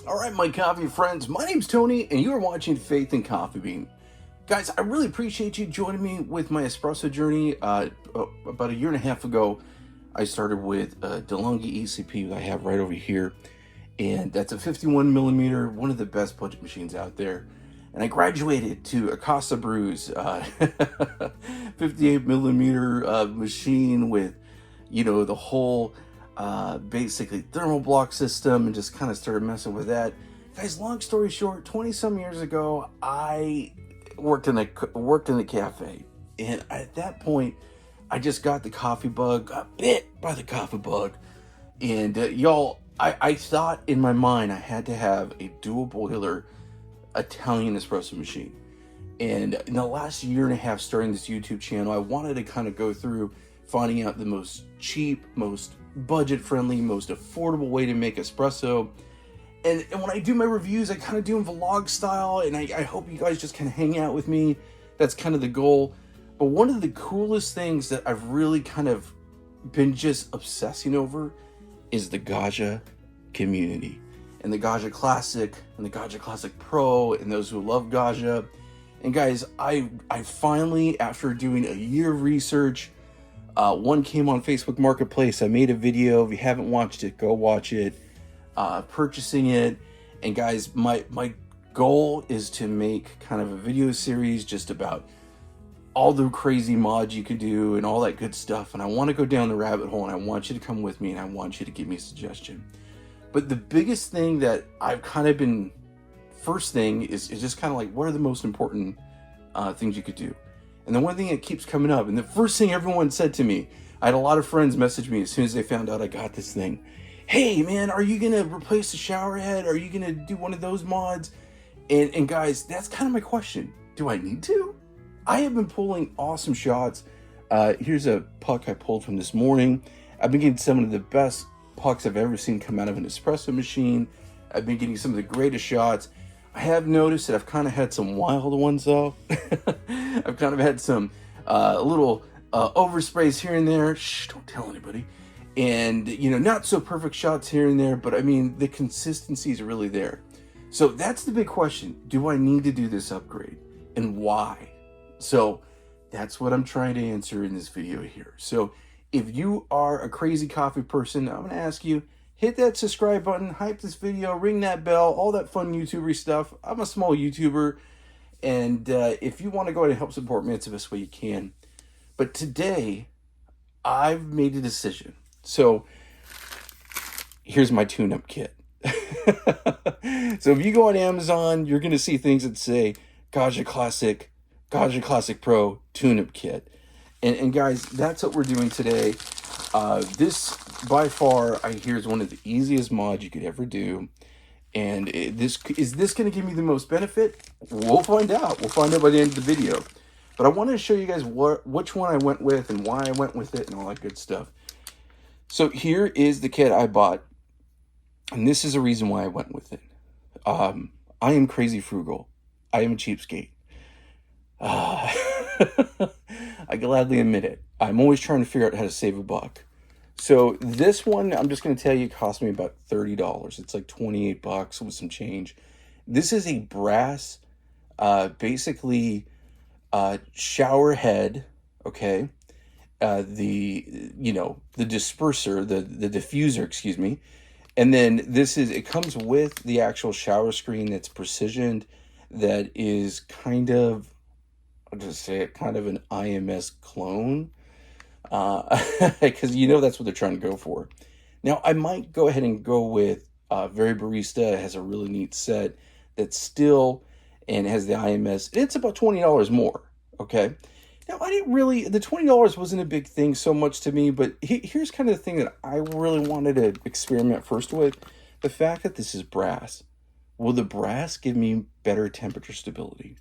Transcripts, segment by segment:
All right, my coffee friends, my name's Tony, and you are watching Faith and Coffee Bean. Guys, I really appreciate you joining me with my espresso journey. About a year and a half ago, I started with a DeLonghi ECP that I have right over here, and that's a 51 millimeter, one of the best budget machines out there. And I graduated to a Casa Brews 58 millimeter machine with, the whole basically thermal block system, and just kind of started messing with that. Guys, long story short, 20 some years ago, I worked in a cafe, and at that point, I just got the coffee bug, got bit by the coffee bug, and y'all, I thought in my mind I had to have a dual boiler Italian espresso machine. And in the last year and a half starting this YouTube channel, I wanted to kind of go through finding out the most cheap, most budget-friendly, most affordable way to make espresso. And when I do my reviews, I kind of do them vlog style, and I hope you guys just kind of hang out with me. That's kind of the goal. But one of the coolest things that I've really kind of been just obsessing over is the Gaggia community. And the Gaggia Classic, and the Gaggia Classic Pro, and those who love Gaggia. And guys, I finally, after doing a year of research, one came on Facebook Marketplace. I made a video. If you haven't watched it, go watch it. Purchasing it. And guys, my goal is to make kind of a video series just about all the crazy mods you can do and all that good stuff. And I want to go down the rabbit hole, and I want you to come with me, and I want you to give me a suggestion. But the biggest thing that I've kind of been, first thing is just kind of like, what are the most important things you could do? And the one thing that keeps coming up, and the first thing everyone said to me, I had a lot of friends message me as soon as they found out I got this thing. Hey man, are you going to replace the shower head? Are you going to do one of those mods? And guys, that's kind of my question. Do I need to? I have been pulling awesome shots. Here's a puck I pulled from this morning. I've been getting some of the best pucks I've ever seen come out of an espresso machine. I've been getting some of the greatest shots. I have noticed that I've kind of had some wild ones though. I've kind of had some little oversprays here and there. Shh, don't tell anybody. And, not so perfect shots here and there, but I mean, the consistency is really there. So that's the big question. Do I need to do this upgrade? And why? So that's what I'm trying to answer in this video here. So if you are a crazy coffee person, I'm going to ask you, hit that subscribe button, hype this video, ring that bell, all that fun YouTuber stuff. I'm a small YouTuber, and if you want to go ahead and help support me, it's the best way you can. But today, I've made a decision. So here's my tune-up kit. So if you go on Amazon, you're going to see things that say Gaggia Classic Pro tune-up kit. And guys, that's what we're doing today. This, by far, I hear is one of the easiest mods you could ever do. And is this going to give me the most benefit? We'll find out. We'll find out by the end of the video. But I wanted to show you guys which one I went with and why I went with it and all that good stuff. So here is the kit I bought. And this is the reason why I went with it. I am crazy frugal. I am a cheapskate. I gladly admit it. I'm always trying to figure out how to save a buck. So this one, I'm just going to tell you, cost me about $30. It's like 28 bucks with some change. This is a brass, basically, shower head, okay? The disperser, the diffuser, excuse me. And then it comes with the actual shower screen that's precisioned, that is kind of, I'll just say it, kind of an IMS clone, because that's what they're trying to go for. Now, I might go ahead and go with Very Barista. It has a really neat set that's still, and has the IMS, and it's about $20 more, okay? Now, the $20 wasn't a big thing so much to me, but here's kind of the thing that I really wanted to experiment first with. The fact that this is brass. Will the brass give me better temperature stability?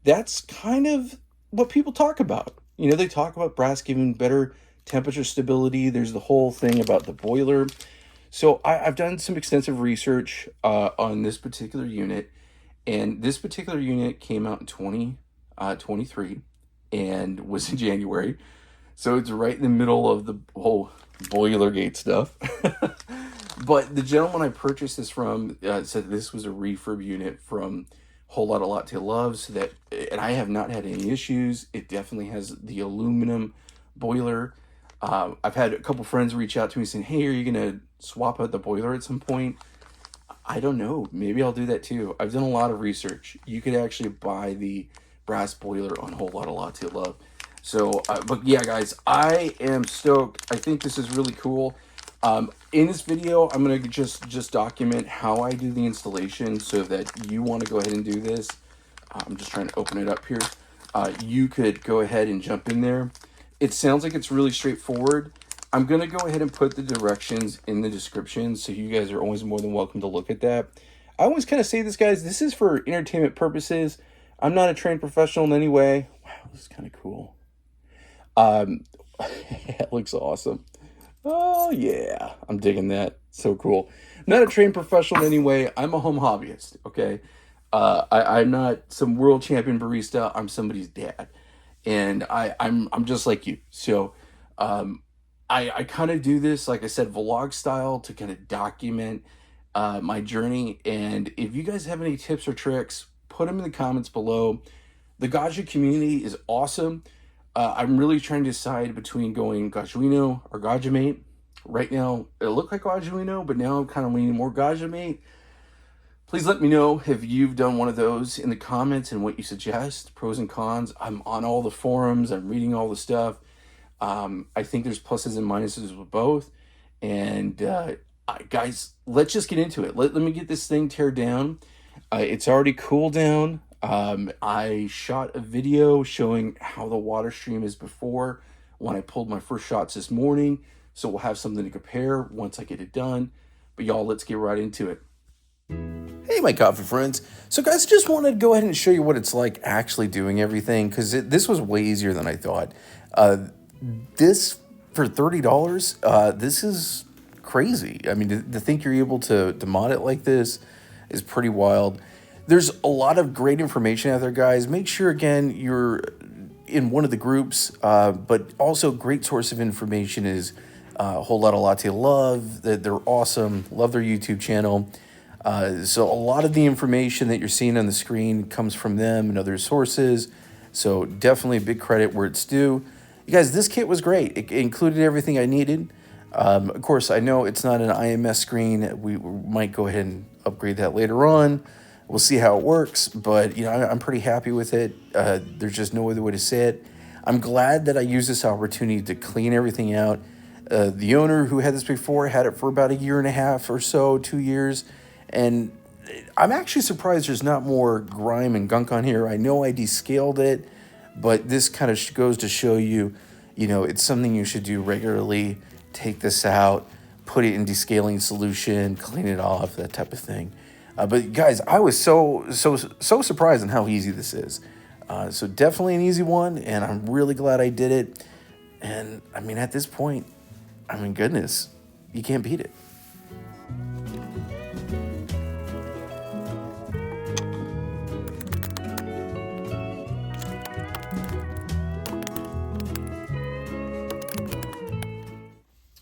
That's kind of what people talk about. They talk about brass giving better temperature stability. There's the whole thing about the boiler. So I've done some extensive research on this particular unit, and this particular unit came out in 2023 and was in January. So it's right in the middle of the whole Boilergate stuff. But the gentleman I purchased this from said this was a refurb unit from Whole Lotta Latte Love, so that, and I have not had any issues. It definitely has the aluminum boiler. I've had a couple friends reach out to me saying, "Hey, are you gonna swap out the boiler at some point?" I don't know. Maybe I'll do that too. I've done a lot of research. You could actually buy the brass boiler on Whole Lotta Latte Love. So, but yeah, guys, I am stoked. I think this is really cool. In this video, I'm going to just document how I do the installation so that you want to go ahead and do this. I'm just trying to open it up here. You could go ahead and jump in there. It sounds like it's really straightforward. I'm going to go ahead and put the directions in the description, so you guys are always more than welcome to look at that. I always kind of say this, guys, this is for entertainment purposes. I'm not a trained professional in any way. Wow, this is kind of cool. It looks awesome. Oh, yeah. I'm digging that. So cool. Not a trained professional in any way. I'm a home hobbyist, okay? I'm not some world champion barista. I'm somebody's dad. And I'm just like you. So I kind of do this, like I said, vlog style to kind of document my journey. And if you guys have any tips or tricks, put them in the comments below. The Gaggia community is awesome. I'm really trying to decide between going Gaggiano or Gaggiamate. Right now, it looked like Gaggiano, but now I'm kind of leaning more Gaggiamate. Please let me know if you've done one of those in the comments and what you suggest, pros and cons. I'm on all the forums. I'm reading all the stuff. I think there's pluses and minuses with both. And guys, let's just get into it. Let me get this thing teared down. It's already cooled down. I shot a video showing how the water stream is before when I pulled my first shots this morning. So we'll have something to compare once I get it done. But y'all, let's get right into it. Hey, my coffee friends. So guys, just wanted to go ahead and show you what it's like actually doing everything, because this was way easier than I thought. This, for $30, this is crazy. I mean, to think you're able to mod it like this is pretty wild. There's a lot of great information out there, guys. Make sure, again, you're in one of the groups, but also great source of information is Whole Lotta Latte Love. They're awesome. Love their YouTube channel. So a lot of the information that you're seeing on the screen comes from them and other sources. So definitely a big credit where it's due. You guys, this kit was great. It included everything I needed. Of course, I know it's not an IMS screen. We might go ahead and upgrade that later on. We'll see how it works, but you know, I'm pretty happy with it. There's just no other way to say it. I'm glad that I used this opportunity to clean everything out. The owner who had this before had it for about 1.5 years or so, 2 years, and I'm actually surprised there's not more grime and gunk on here. I know I descaled it, but this kind of goes to show you, you know, it's something you should do regularly. Take this out, put it in descaling solution, clean it off, that type of thing. But guys, I was so surprised on how easy this is. So definitely an easy one, and I'm really glad I did it. And I mean, at this point, I mean, goodness, you can't beat it.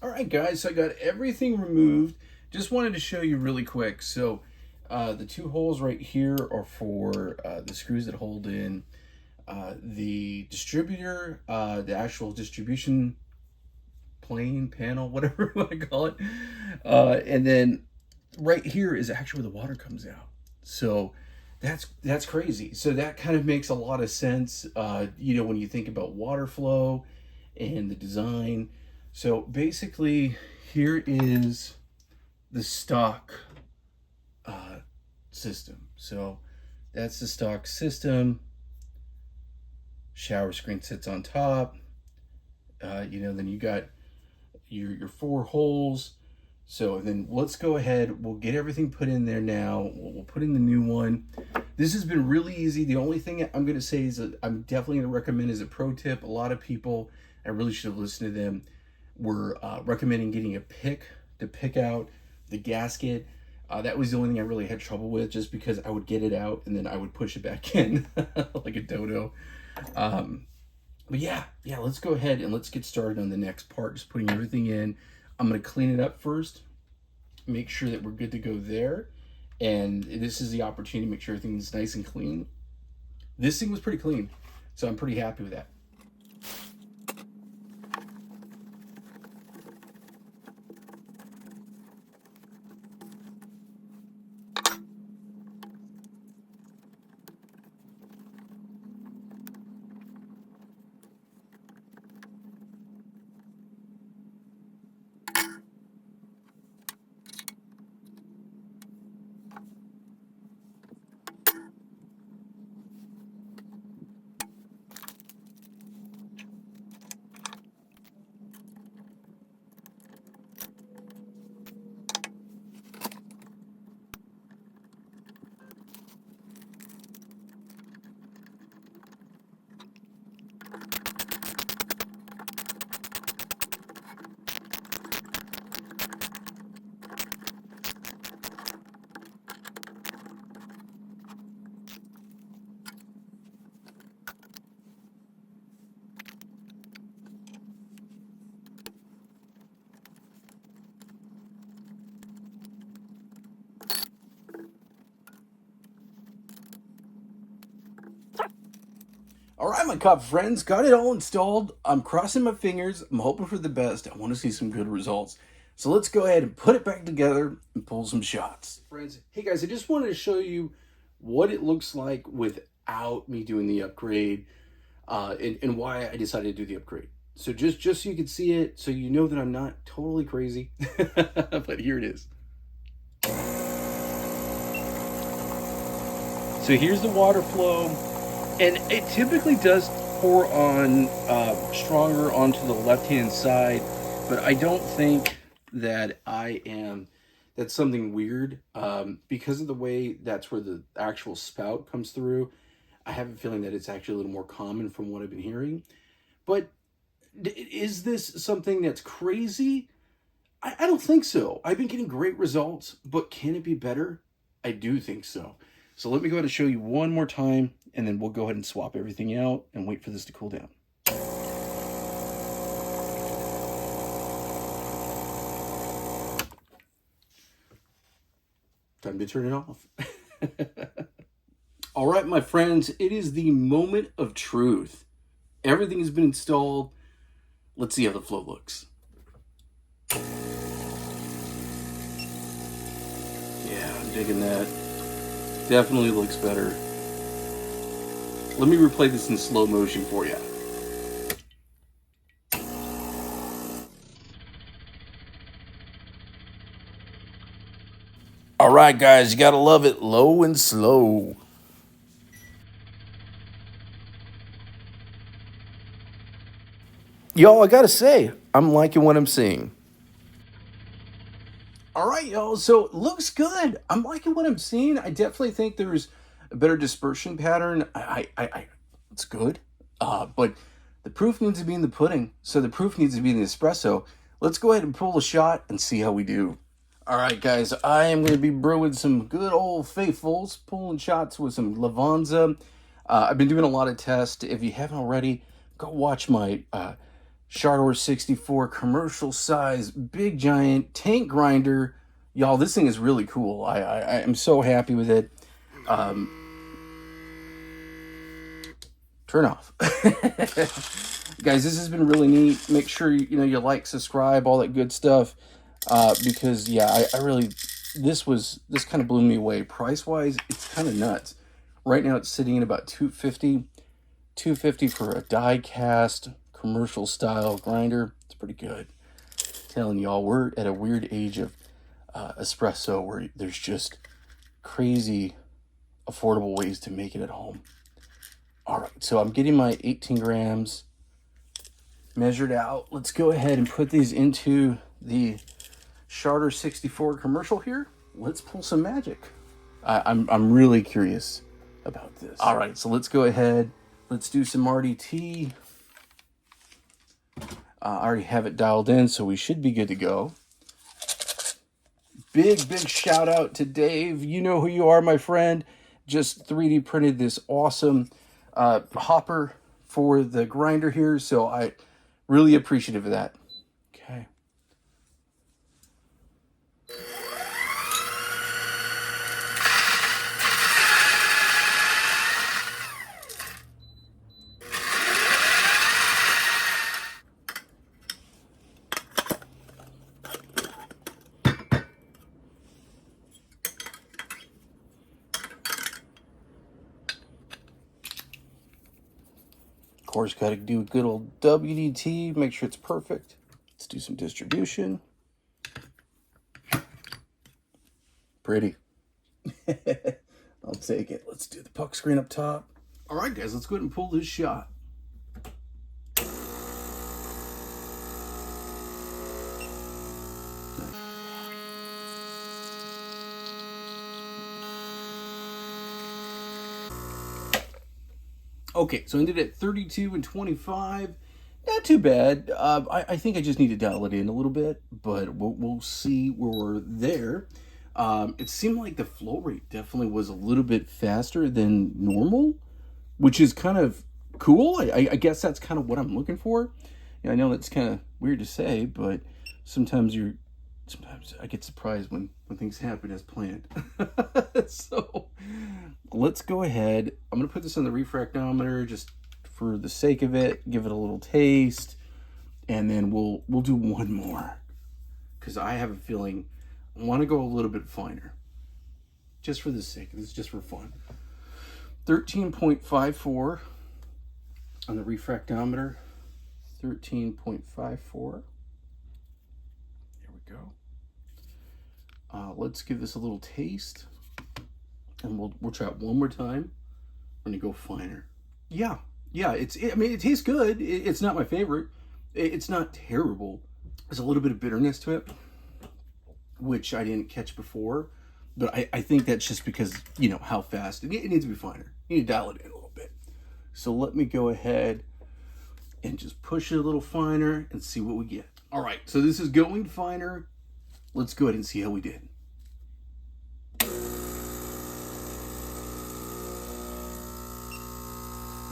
All right, guys, so I got everything removed. Just wanted to show you really quick. So the two holes right here are for the screws that hold in the distributor, the actual distribution plane, panel, whatever you want to call it. And then right here is actually where the water comes out. So that's crazy. So that kind of makes a lot of sense, you know, when you think about water flow and the design. So basically, here is the stock system. So that's the stock system. Shower screen sits on top. You know, then you got your 4 holes. So then let's go ahead. We'll get everything put in there now. We'll put in the new one. This has been really easy. The only thing I'm going to say is that I'm definitely going to recommend as a pro tip. A lot of people, I really should have listened to them, were recommending getting a pick to pick out the gasket. That was the only thing I really had trouble with, just because I would get it out and then I would push it back in like a dodo. But yeah, let's go ahead and let's get started on the next part, just putting everything in. I'm going to clean it up first. make sure that we're good to go there. And this is the opportunity to make sure everything's nice and clean. This thing was pretty clean, so I'm pretty happy with that. All right, my coffee friends, got it all installed. I'm crossing my fingers. I'm hoping for the best. I want to see some good results. So let's go ahead and put it back together and pull some shots. Friends, hey guys, I just wanted to show you what it looks like without me doing the upgrade and why I decided to do the upgrade. So just so you can see it, so you know that I'm not totally crazy, but here it is. So here's the water flow. And it typically does pour on stronger onto the left-hand side, but I don't think that that's something weird because of the way that's where the actual spout comes through. I have a feeling that it's actually a little more common from what I've been hearing. But is this something that's crazy? I don't think so. I've been getting great results, but can it be better? I do think so. So let me go ahead and show you one more time, and then we'll go ahead and swap everything out and wait for this to cool down. Time to turn it off. All right, my friends, it is the moment of truth. Everything has been installed. Let's see how the flow looks. Yeah, I'm digging that. Definitely looks better. Let me replay this in slow motion for you. All right, guys, you gotta love it low and slow. Y'all, I gotta say, I'm liking what I'm seeing. All right, y'all. So it looks good. I'm liking what I'm seeing. I definitely think there's a better dispersion pattern. It's good. But the proof needs to be in the pudding. So the proof needs to be in the espresso. Let's go ahead and pull a shot and see how we do. All right, guys. I am going to be brewing some good old faithfuls, pulling shots with some Lavanza. I've been doing a lot of tests. If you haven't already, go watch my Chardor 64 commercial size, big giant tank grinder. Y'all, this thing is really cool. I am so happy with it. Turn off. Guys, this has been really neat. Make sure you like, subscribe, all that good stuff. Because yeah, I really, this kind of blew me away. Price wise, it's kind of nuts. Right now it's sitting at about $250 for a die cast commercial style grinder. It's pretty good. Telling y'all, we're at a weird age of espresso where there's just crazy affordable ways to make it at home. All right, so I'm getting my 18 grams measured out. Let's go ahead and put these into the Chardor 64 commercial here. Let's pull some magic. I'm really curious about this. All right, so let's go ahead. Let's do some RDT. I already have it dialed in, so we should be good to go. Big shout out to Dave. You know who you are, my friend. Just 3D printed this awesome hopper for the grinder here, so I really appreciative of that. Okay. Of course, got to do a good old WDT, make sure it's perfect. Let's do some distribution. Pretty. I'll take it. Let's do the puck screen up top. All right, guys, let's go ahead and pull this shot. Okay, so I ended at 32 and 25. Not too bad. I think I just need to dial it in a little bit, but we'll see where we're there. It seemed like the flow rate definitely was a little bit faster than normal, which is kind of cool. I guess that's kind of what I'm looking for. I know that's kind of weird to say, but sometimes I get surprised when things happen as planned. So let's go ahead. I'm going to put this on the refractometer just for the sake of it, give it a little taste, and then we'll do one more because I have a feeling I want to go a little bit finer just for the sake of this, just for fun. 13.54 on the refractometer. 13.54. There we go. Let's give this a little taste, and we'll try it one more time. We're gonna go finer. Yeah. I mean, it tastes good. It's not my favorite. It's not terrible. There's a little bit of bitterness to it, which I didn't catch before. But I think that's just because, how fast. It needs to be finer. You need to dial it in a little bit. So let me go ahead and just push it a little finer and see what we get. All right, so this is going finer. Let's go ahead and see how we did.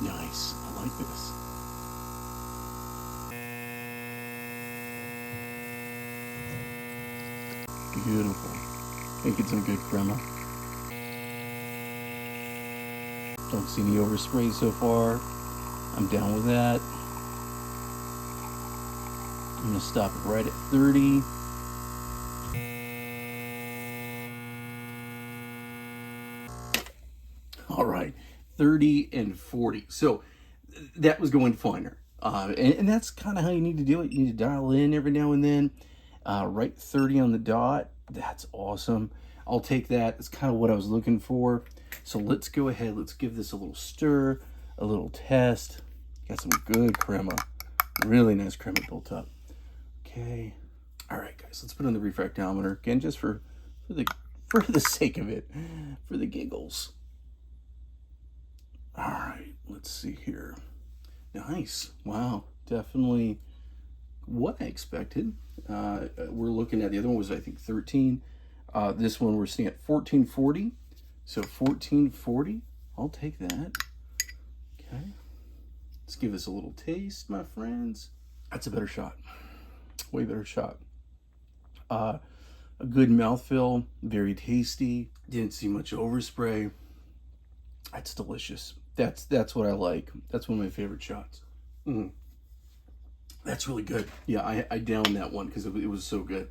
Nice. I like this. Beautiful. Making some good crema. Don't see any overspray so far. I'm down with that. I'm going to stop it right at 30. All right, 30 and 40. So that was going finer. And that's kind of how you need to do it. You need to dial in every now and then. Right 30 on the dot. That's awesome. I'll take that. It's kind of what I was looking for. So let's go ahead. Let's give this a little stir, a little test. Got some good crema. Really nice crema built up. Okay. All right, guys. Let's put on the refractometer again, just for the sake of it, for the giggles. All right. Let's see here. Nice. Wow. Definitely what I expected. We're looking at the other one was I think 13. This one we're seeing at 1440. So 1440. I'll take that. Okay. Let's give this a little taste, my friends. That's a better shot. Way better shot. A good mouthfeel, very tasty. Didn't see much overspray. That's delicious. That's what I like. That's one of my favorite shots. That's really good. Yeah, I downed that one because it was so good.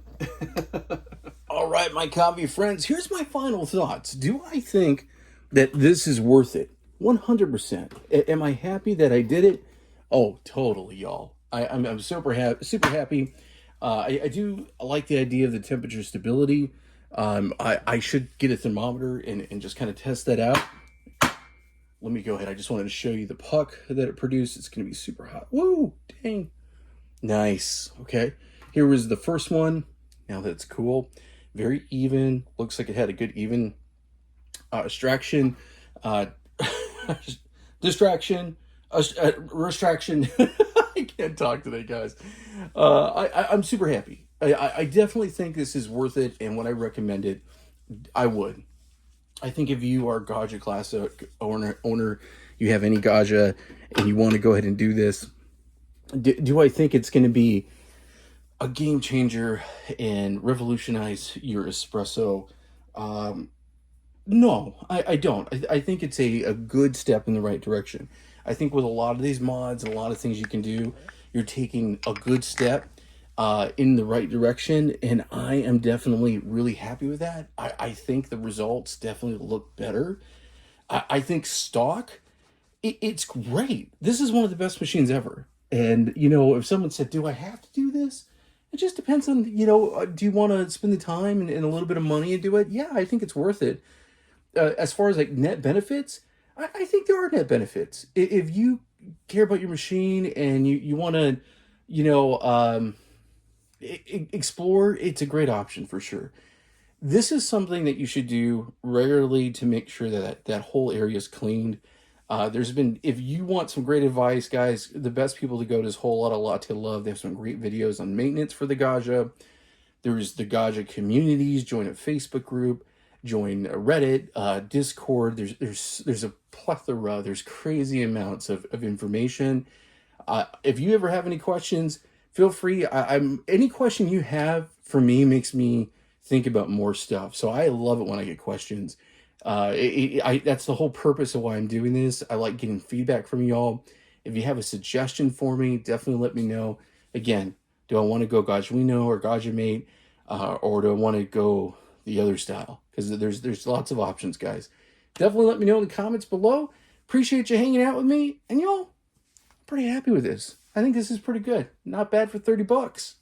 All right, my coffee friends, here's my final thoughts. Do I think that this is worth it? 100%. Am I happy that I did it? Oh, totally, y'all. I'm super happy. I do like the idea of the temperature stability. I should get a thermometer and just kind of test that out. Let me go ahead. I just wanted to show you the puck that it produced. It's going to be super hot. Whoa, dang. Nice. Okay. Here was the first one. Now that's cool. Very even. Looks like it had a good even extraction. Distraction. Restraction. I can't talk today, guys. I'm super happy. I definitely think this is worth it, and when I recommend it, I would. I think if you are Gaggia Classic owner, you have any Gaggia, and you want to go ahead and do this, do I think it's going to be a game changer and revolutionize your espresso? No, I don't. I think it's a good step in the right direction. I think with a lot of these mods and a lot of things you can do, you're taking a good step in the right direction, and I am definitely really happy with that. I think the results definitely look better. I think stock it's great. This is one of the best machines ever. And, you know, if someone said, do I have to do this? It just depends on, you know, do you want to spend the time and a little bit of money and do it? Yeah, I think it's worth it. As far as like net benefits, I think there are net benefits. If you care about your machine and you want to, you know, explore, it's a great option for sure. This is something that you should do regularly to make sure that that whole area is cleaned. There's been, if you want some great advice, guys, the best people to go to is Whole Lotta Latte Love. They have some great videos on maintenance for the Gaggia. There's the Gaggia communities. Join a Facebook group, join a Reddit, Discord. There's a plethora. There's crazy amounts of information. If you ever have any questions, feel free. I'm any question you have for me makes me think about more stuff. So I love it when I get questions. That's the whole purpose of why I'm doing this. I like getting feedback from y'all. If you have a suggestion for me, definitely let me know. Again, do I want to go Gaggiano or Gaggia Mate, or do I want to go the other style? Because there's lots of options, guys. Definitely let me know in the comments below. Appreciate you hanging out with me, and y'all, pretty happy with this. I think this is pretty good. Not bad for $30.